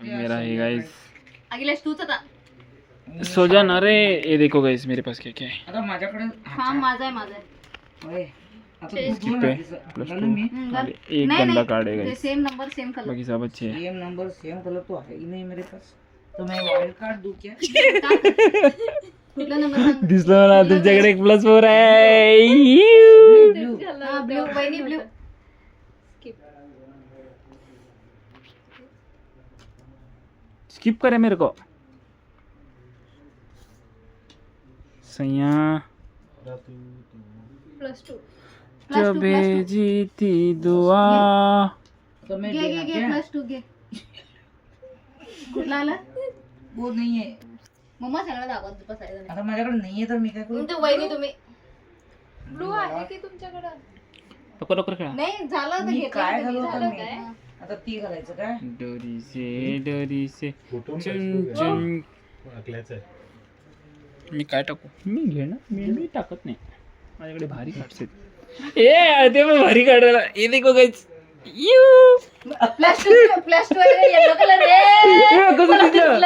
मेरा है गाइस अखिलेश तूच आता. सोजन. अरे ये देखो गाइस मेरे पास क्या क्या है. आता माझ्याकडे हा माझा आहे माझा आहे. होय. आता स्किप तू है प्लस 2 एक गंदा कार्ड है guys. Same number same colour. बाकी सब अच्छे हैं. सेम नंबर सेम कलर तो है ही नहीं मेरे पास, तो मैं वाइल्ड कार्ड दूं क्या? कुठला नंबर सांग. दिसलं मला तुमच्याकडे एक +4 आहे. हा ब्ल्यू वहिनी ब्ल्यू. स्किप करे मेरे को. सैया +2 जब भेजी थी दुआ. तो मैं घे देना घे क्या? +2 घे. कुठला आला. वो नहीं है. मम्मा सगळं दाखवत बसायचं. आता माझ्याकडे नाही आहे तर मी काय करू? तुमचं वहिनी तुम्ही ब्लू आहे की तुमच्याकडे? लवकर लवकर खेळा. नाही झालं तर मी घेतलं काय तर घालू आता झालं मी? काय. आता ती घालायचं काय? डोरी से चुन चुन. मी काय टाकू. मी घे ना. मी टाकत नाही. माझ्याकडे भारी कार्ड्स आहेत. ए ते पण भारी काढायला. हे देखो गाइस. +2 येलो कलर आहे. कसं दिसलं.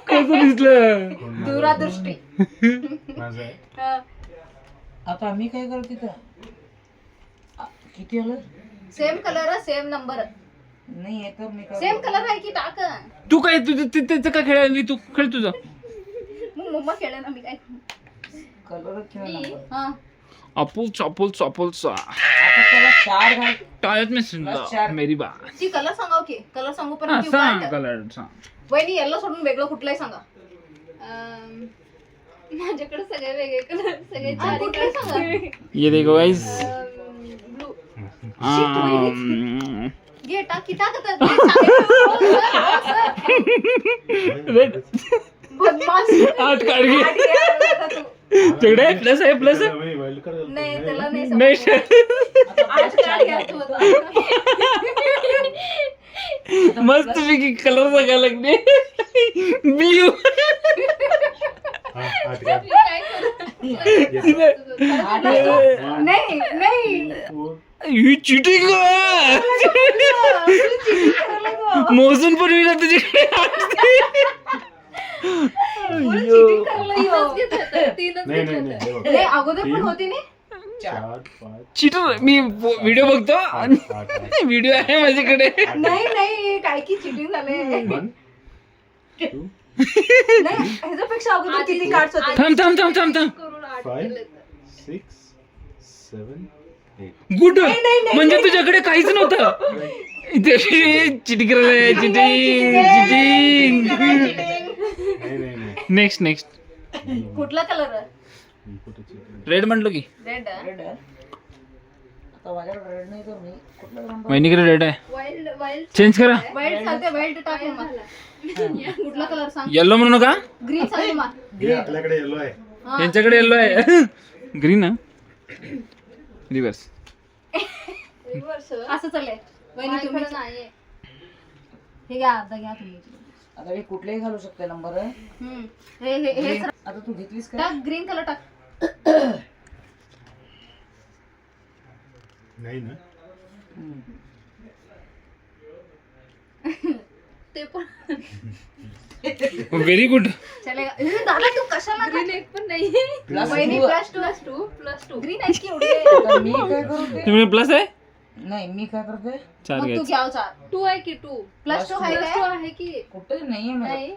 कसं दिसलं. दूरदृष्टी. आता मी काय करू तिथं? किती आलं? Same colour same number. नाही आहे तर मी काय सेम कलर आहे की टाक. तू काय तुझं त्याचं काय खेळायला. तू खेळ तुझं. मग मम्मा खेळ ना मी काय. कलर किंवा नंबर? हा अपुलचा आता त्याला 4 घाल. टाळत मी सुनला मेरी बात. ती कलर सांगाव की कलर सांगू पण की सांग white. कलर सांग. वहिनी येलो सोडून वेगळं कुठलाही सांगा. माझ्याकडे सगळे वेगळे कलर सगळे हा, कुठलाही सांगा. ये देखो गाइस. ब्लू. घे टाक की टाक आता. बदमाश. 8 कार्ड घे. तिकडे प्लस आहे प्लस आहे. नाही त्याला नाही नाही समजत. 8 कार्ड घ्या तू आता. मस्त पैकी कलर सांगायला लागले. ब्ल्यू. काय करू? नाही नाही ही चिटिंग. मोजून पण मी ना तुझ्याकडे. cheating करायला येऊ. तीनच घेतलं, तीनच घेतलं. नाही अगोदर पण होती नाही. चिटर. मी व्हिडिओ बघतो. व्हिडिओ आहे माझ्याकडे. नाही नाही काय की चिटिंग झाले. नाही ह्याच्यापेक्षा अगोदर किती कार्ड्स होते. थांब थांब थांब थांब थांब. करून 8 केले. 6 7 गुड. म्हणजे तुझ्याकडे काहीच नव्हतं. चिटिंग करायला. Cheating next next. कुठला कलर. रेड म्हटलो की. रेड. रेड आहे. आता माझ्याकडे रेड नाही तर मी कुठला नंबर? वहिनीकडे रेड आहे. वाईल्ड चेंज करा. वाईल्ड सांगते वाईल्ड टाक मग. कुठला कलर सांग. येल्लो म्हणू नका. ग्रीन सांग मग. आपल्याकडे येलो आहे. यांच्याकडे येल्लो आहे. ग्रीन. रिवर्स. वर्ष असं चाललंय. वहिनी तुम्ही माझ्याकडे नाहीये. हे घ्या अर्धा घ्या तुम्ही. आता मी कुठलेही घालू शकते नंबर आहे. हे आता तू घेतलीस का? टाक ग्रीन कलर टाक. नाही ना. ते पण व्हेरी गुड. चलेगा. दादा तू कशाला ग्रीन एक पण नाही. वहिनी +2 +2 ग्रीन आहे की एवढी. आता मी काय करू ते? तुम्ही प्लस आहे. नाही मी काय करते? 4 मग तू घ्यायचे. घ्याव 4. 2 आहे की 2 +2 आहे +2 काय. आहे की कुठे नाहीये माझं. नाही.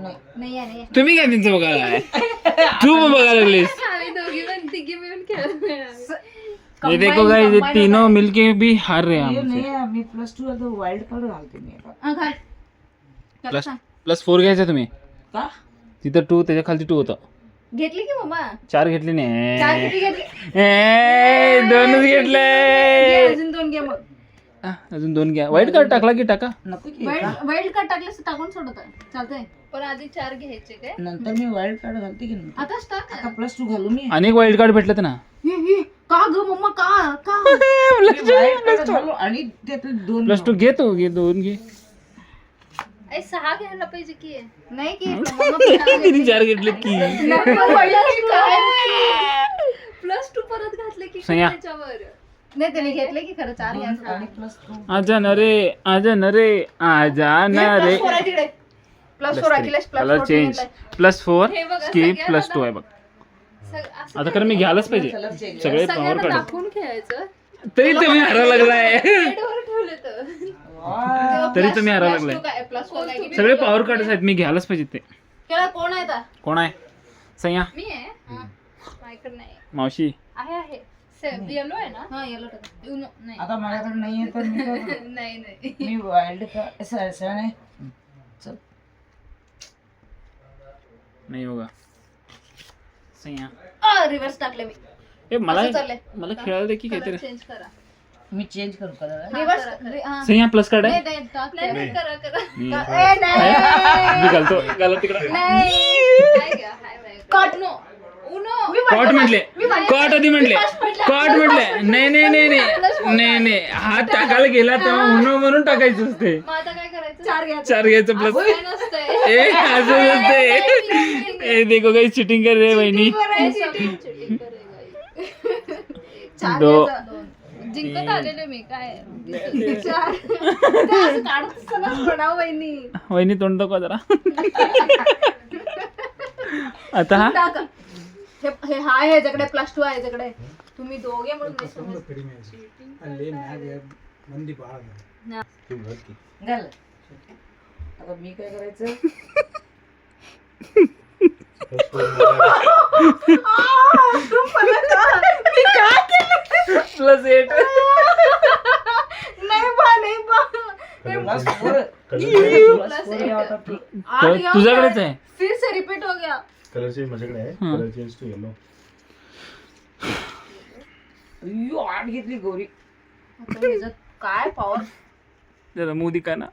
नाही. नाही आहे नाही. तुम्ही काय त्यांचं बघायला आहे. तू पण बघायला लागलीस. आम्ही दोघी पण तिघी मिळून खेळत नाही. ये देखो गाइस ये तीनों मिलके भी हार रहे हैं ये हमसे. नाही आहे. मी +2 आहे तर वाईल्ड कार्ड घालते मी आता. घाल. प्लस +4 घ्यायचं तुम्ही. का? तिथं 2 त्याच्या खाली 2 होतं. घेतली की मम्मा. 4 घेतली 4 नाही. किती घेतली. 2च घेतले. घे, अजून 2 घे मग. अजून 2 घ्या. वाईट कार्ड टाकला की टाका. नको की वाईल्ड कार्ड टाकलेस तर टाकून सोडत चालतंय. पण आधी 4 घ्यायचे काय. नंतर मी वाईल्ड कार्ड घालते की नंतर. आताच टाक. आता +2 घालू मी. अनेक वाईल्ड कार्ड भेटलेत ना. हे, का ग मम्मा का वाईल्ड कार्ड घालू आणि त्यातले 2 +2 घे. तू घे. 2 घे. 6 घ्यायला पाहिजे की. नाही की मम्मा तिने 4 घेतले की. +2 परत घातले की सह्या. त्याच्यावर. नाही त्याने घेतले की खरं 4 घ्यायचं. आणि +2 आजा न रे. आजा न रे. आजा न रे. +4 आहे तिकडे. +4 अखिलेश कलर +4 चेंज +4 हे बघा, स्किप सगळ्यांना +2 आहे बघ. असं आता खरं मी घ्यायलाच पाहिजे कलर चेंज सगळे पावर सगळ्यांना काढ दाखवून खेळायचं. तरी तुम्ही हरा लागलाय बेडवर ठेवलं तर. तरी तुम्ही हरा लागलाय +4 काय की सगळे पॉवर कार्ड आहेत मी घ्यायलाच पाहिजे ते. केळा कोण आहे आता कोण आहे सह्या मी आहे माझ्याकडे नाही मावशी आहे येलो आहे ना. हा येलो टाका Uno, नाही आता माझ्याकडे नाहीये तर मी काय करू? नाही नाही मी वाईल्ड का सेवन आहे चल नाही होगा सह्या रिव्हर्स टाकले मी ए मला असं चाललंय. मला खेळायला दे की काहीतरी चेंज करा. मी चेंज करू कलर रिव्हर्स सह्या प्लस कार्ड आहे नाही करा करा. मी घालतो घालत तिकडे हाय घ्या हाय माझ्याकडे. Cut Uno. कॉट म्हटले कॉट आधी म्हटले कॉट म्हटले नाही नाही नाही नाही नाही नाही हात टाकायला गेला तेव्हा म्हणून टाकायचं असते मग आता काय करायचं. 4 घ्या 4 घ्यायचं प्लस काय नसतंय. ए असं नसते ए देखो काही चिटिंग कर रे बहिणी Cheating करेगा. 4 दो. जिंकत आलेले मी काय. 4 असं काढत असताना म्हणावं वहिनी वहिनी तोंड दाखवा जरा आता हा टाक हे हाय ह्याच्याकडे +2 आहे ह्याच्याकडे तुम्ही दोघे म्हणून नाही समजत. तू घर की घाल आता मी काय करायचं +8 नाही बा प्लस 4 तुझ्याकडेच आहे फिर से रिपीट हो गया कलर चेंज माझ्याकडे आहे हा. कलर चेंज टू येलो अय्यो 8 घेतली गौरी आता ह्याच्यात काय पॉवर जरा मोदी का ना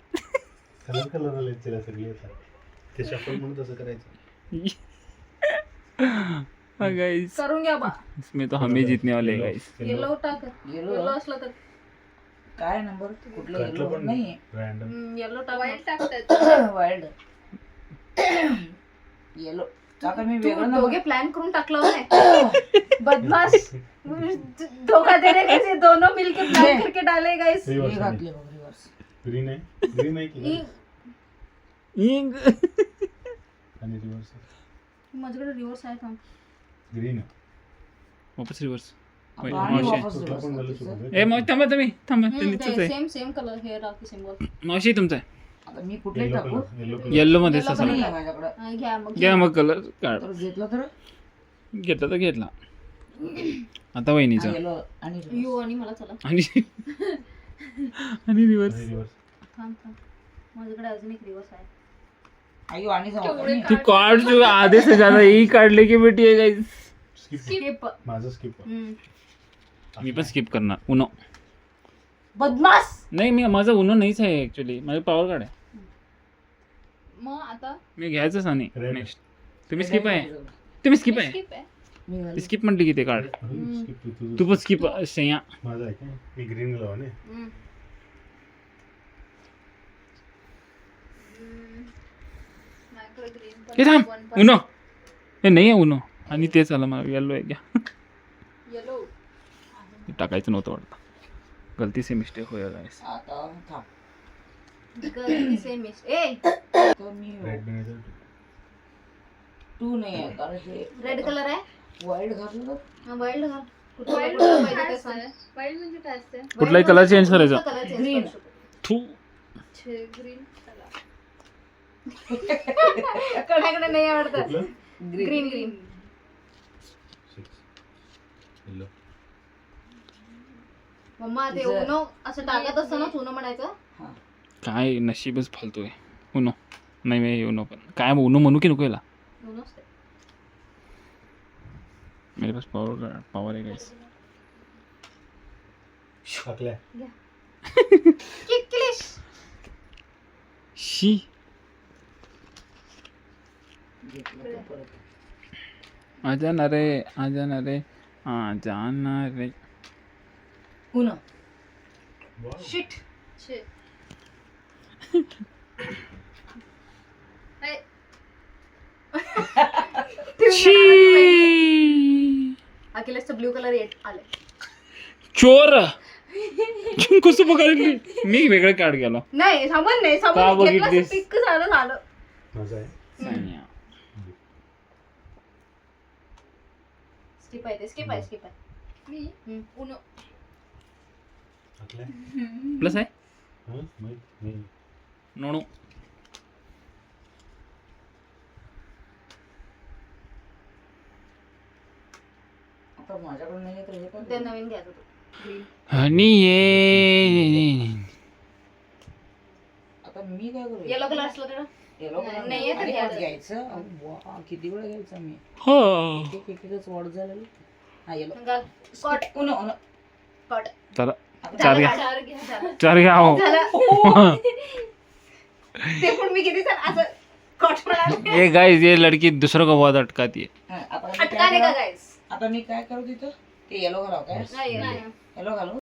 कलर आले तिला सगळी आता ते शफल म्हणून तसं करायचं गाइस करून घ्या बा इसमें तो हमें जीतने वाले गाइस येलो टाक येलो येलो असलं तर काय नंबर कुठलं घातलं येलो पण नाही रॅन्डम येलो टाक वाईट टाकतात. वाईल्ड येलो आता मी तू वेगळं दोघे प्लान करून टाकलं नाही बदमाश धोखा देने कैसे दोनों मिलके प्लान करके डाले गाइस मी रिवर्स घातले बघ रिवर्स ग्रीन आहे की इंग आणि रिवर्स माझ्याकडे रिव्हर्स आहे थांब ग्रीन वापस रिवर्स आणि मावशी. वापस कुठला पण घालू reverse शकतो ए मावशी थांबा तुम्ही थांबा ते नीचच आहे सेम कलर हे राखी सिम्बॉल मावशी तुमचा आहे आता मी कुठले येलो टाकू कलर येलो कलर येल्लो मध्ये Yellow असा नाही आहे माझ्याकडे घ्या मग घ्या मग कलर काढ तर घेतलं तर घेतला तर घेतला आता वहिनीचा येलो आणि reverse. यू आणि मला चला आणि आणि रिवर्स रिवर्स थांब थांब माझ्याकडे अजून एक रिव्हर्स आहे अय्यो आणि जाऊ केवढे तू कार्ड जो आधे से ज्यादा यही काढले की बेटी है गाइस स्किप स्किप माझं स्किप मी पण स्किप करणार उनो बदमाश नाही मी माझा उनो नाहीच आहे ऍक्च्युली माझे पॉवर कार्ड आहे मग आता मी घ्यायचंच आणि Red. नेक्स्ट तुम्ही स्किप आहे तुम्ही स्किप आहे skip आहे. मी घालू. स्किप म्हटली की ते कार्ड स्किप तू पण स्किप सह्या माझं आहे का मी ग्रीन लावा ने माझ्याकडे green पण हे थांब one पण उनो हे नाही आहे उनो आणि तेच आलं मला येल्लो आहे घ्या yellow. हे टाकायचं नव्हतं वाटतं गलती से मिस्टेक होया गाइस आता थांब सेम ए तर मी रेड बनायचं 2 नाही आहे कारण हे रेड कलर आहे वाईल्ड घातलं तर वाईल्ड घाल Wild कुठला म्हणजे काय पाहिजे ते असतं? सांग. Wild म्हणजे काय असते? कुठलाही कलर चेंज करायचा कलर चेंज Green. करू शकतो. थू ग्रीन चला. कोणाकडे नाही आवडत कुठलं ग्रीन ग्रीन 6 येलो मम्मा ते जर- उनो असं टाकत असताना उनो म्हणायचं हां काय नशीबच फालतू आहे उनो नाही मी उनो पण काय उनो म्हणू की नको याला उनोच ते. मेरे पास पावर है गाइस टाकल्या किकलिश शी घेतलं तर परत आ जाना रे आ जाना रे आ जाना रे उनो शिट Shit. Hey, शी अखिलेशचं ब्ल्यू कलर येत आले चोर कसं बघायला मी वेगळं कार्ड गेलो नाही सामान नाही का सामान बघितलीस? पिक झालं झालं माझा आहे सानिया. स्किप आहे ते स्किप आहे स्किप आहे मी उनो आपल्या प्लस आहे हं? माहित नाही. नोणू. आता माझ्याकडे नाही तर हे काय ते करू? नवीन घ्यायचं तू ग्रीन आणि ये आता मी काय करू येलो कलर असलं तर येलो कलर नाही आहे तर आणि घ्यायचं. घ्यायचं वा, किती वेळ घ्यायचा मी हो एकच वॉर्ड झालेलं हा येलो घाल कॉट उनो उनो कॉट चला झालं, घ्या. चार घ्या झालं. चार घ्या हो. झालं. ते पण मी किती छान असं कॉट म्हणाले ये गाइस ये लड़की दूसरों को बहुत अटकाती है. हा, आता मी अटकाने का काय गाईस आता मी काय करू तिथं ते येलो घालाव काय नाही येलो घालू